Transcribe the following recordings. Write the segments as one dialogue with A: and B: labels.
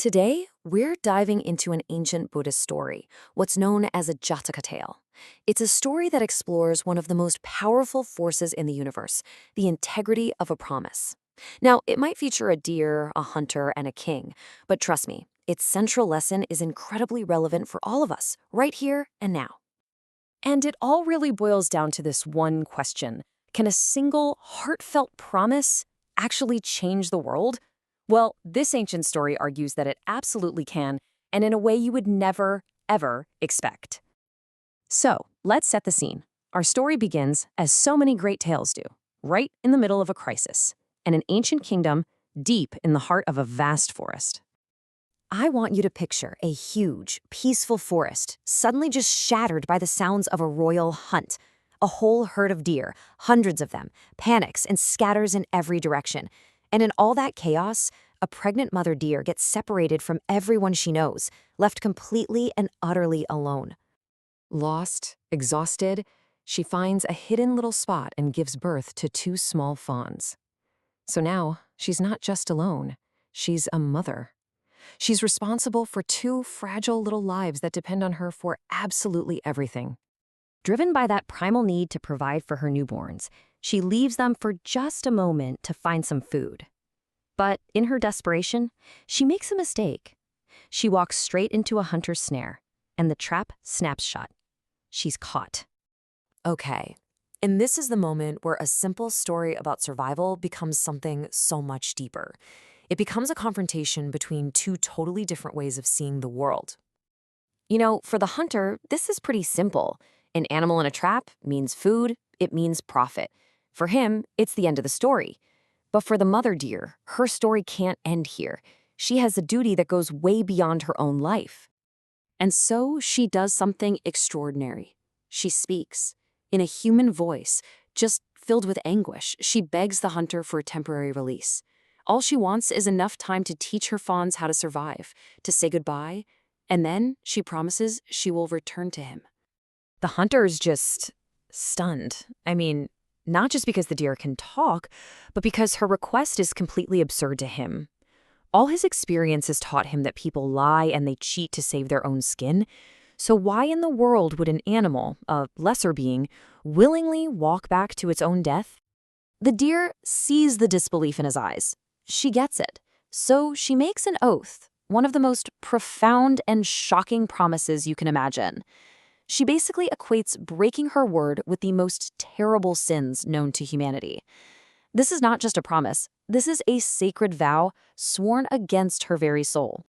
A: Today, we're diving into an ancient Buddhist story, what's known as a Jataka tale. It's a story that explores one of the most powerful forces in the universe, the integrity of a promise. Now, it might feature a deer, a hunter, and a king, but trust me, its central lesson is incredibly relevant for all of us, right here and now. And it all really boils down to this one question. Can a single, heartfelt promise actually change the world? Well, this ancient story argues that it absolutely can, and in a way you would never, ever expect. So, let's set the scene. Our story begins, as so many great tales do, right in the middle of a crisis, and an ancient kingdom deep in the heart of a vast forest. I want you to picture a huge, peaceful forest suddenly just shattered by the sounds of a royal hunt. A whole herd of deer, hundreds of them, panics and scatters in every direction. And in all that chaos, a pregnant mother deer gets separated from everyone she knows, left completely and utterly alone. Lost, exhausted, she finds a hidden little spot and gives birth to two small fawns. So now, she's not just alone, she's a mother. She's responsible for two fragile little lives that depend on her for absolutely everything. Driven by that primal need to provide for her newborns, she leaves them for just a moment to find some food. But in her desperation, she makes a mistake. She walks straight into a hunter's snare, and the trap snaps shut. She's caught. Okay, and this is the moment where a simple story about survival becomes something so much deeper. It becomes a confrontation between two totally different ways of seeing the world. You know, for the hunter, this is pretty simple. An animal in a trap means food, it means profit. For him, it's the end of the story. But for the mother deer, her story can't end here. She has a duty that goes way beyond her own life. And so she does something extraordinary. She speaks. In a human voice, just filled with anguish, she begs the hunter for a temporary release. All she wants is enough time to teach her fawns how to survive, to say goodbye, and then she promises she will return to him. The hunter is just stunned. I mean, not just because the deer can talk, but because her request is completely absurd to him. All his experience has taught him that people lie and they cheat to save their own skin. So why in the world would an animal, a lesser being, willingly walk back to its own death? The deer sees the disbelief in his eyes. She gets it. So she makes an oath, one of the most profound and shocking promises you can imagine. She basically equates breaking her word with the most terrible sins known to humanity. This is not just a promise. This is a sacred vow sworn against her very soul.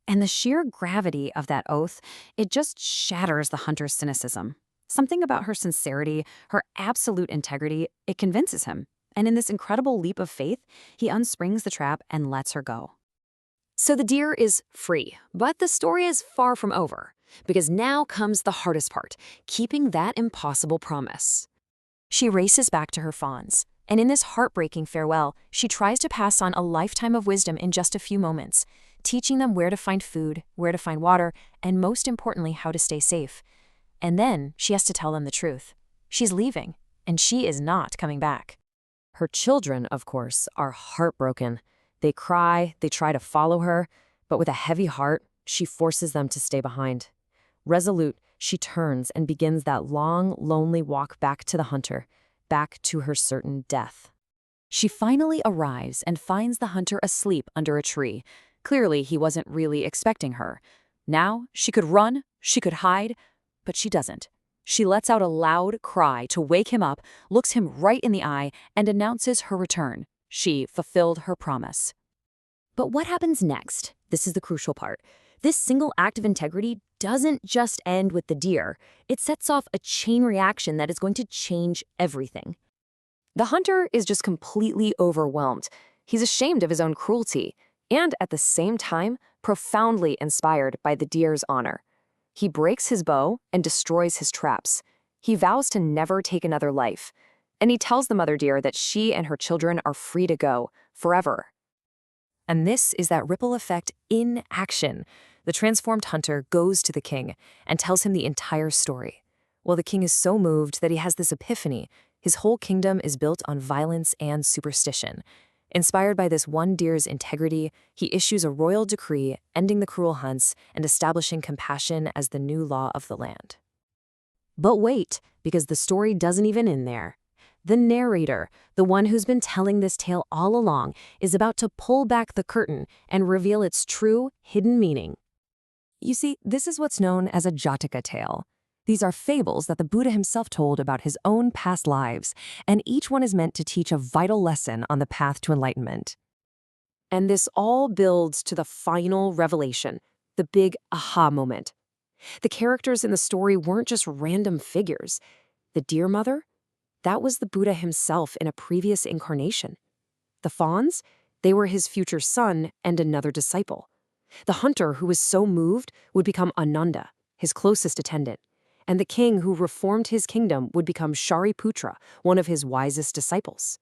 A: And the sheer gravity of that oath, it just shatters the hunter's cynicism. Something about her sincerity, her absolute integrity, it convinces him. And in this incredible leap of faith, he unsprings the trap and lets her go. So the deer is free, but the story is far from over. Because now comes the hardest part, keeping that impossible promise. She races back to her fawns, and in this heartbreaking farewell, she tries to pass on a lifetime of wisdom in just a few moments, teaching them where to find food, where to find water, and most importantly, how to stay safe. And then she has to tell them the truth. She's leaving, and she is not coming back. Her children, of course, are heartbroken. They cry, they try to follow her, but with a heavy heart, she forces them to stay behind. Resolute, she turns and begins that long, lonely walk back to the hunter, back to her certain death. She finally arrives and finds the hunter asleep under a tree. Clearly, he wasn't really expecting her. Now, she could run, she could hide, but she doesn't. She lets out a loud cry to wake him up, looks him right in the eye, and announces her return. She fulfilled her promise. But what happens next? This is the crucial part. This single act of integrity doesn't just end with the deer. It sets off a chain reaction that is going to change everything. The hunter is just completely overwhelmed. He's ashamed of his own cruelty, and at the same time, profoundly inspired by the deer's honor. He breaks his bow and destroys his traps. He vows to never take another life, and he tells the mother deer that she and her children are free to go, forever. And this is that ripple effect in action. The transformed hunter goes to the king and tells him the entire story. Well, the king is so moved that he has this epiphany. His whole kingdom is built on violence and superstition. Inspired by this one deer's integrity, he issues a royal decree ending the cruel hunts and establishing compassion as the new law of the land. But wait, because the story doesn't even end there. The narrator, the one who's been telling this tale all along, is about to pull back the curtain and reveal its true, hidden meaning. You see, this is what's known as a Jataka tale. These are fables that the Buddha himself told about his own past lives, and each one is meant to teach a vital lesson on the path to enlightenment. And this all builds to the final revelation, the big aha moment. The characters in the story weren't just random figures. The deer mother? That was the Buddha himself in a previous incarnation. The fawns? They were his future son and another disciple. The hunter who was so moved would become Ananda, his closest attendant. And the king who reformed his kingdom would become Shariputra, one of his wisest disciples.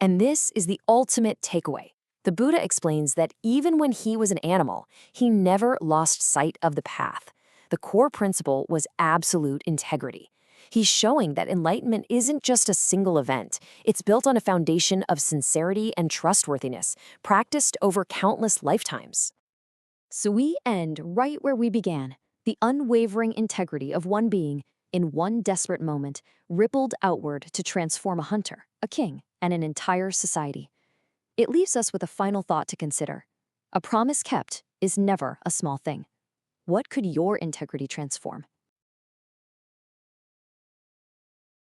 A: And this is the ultimate takeaway. The Buddha explains that even when he was an animal, he never lost sight of the path. The core principle was absolute integrity. He's showing that enlightenment isn't just a single event. It's built on a foundation of sincerity and trustworthiness, practiced over countless lifetimes.
B: So we end right where we began. The unwavering integrity of one being, in one desperate moment, rippled outward to transform a hunter, a king, and an entire society. It leaves us with a final thought to consider. A promise kept is never a small thing. What could your integrity transform?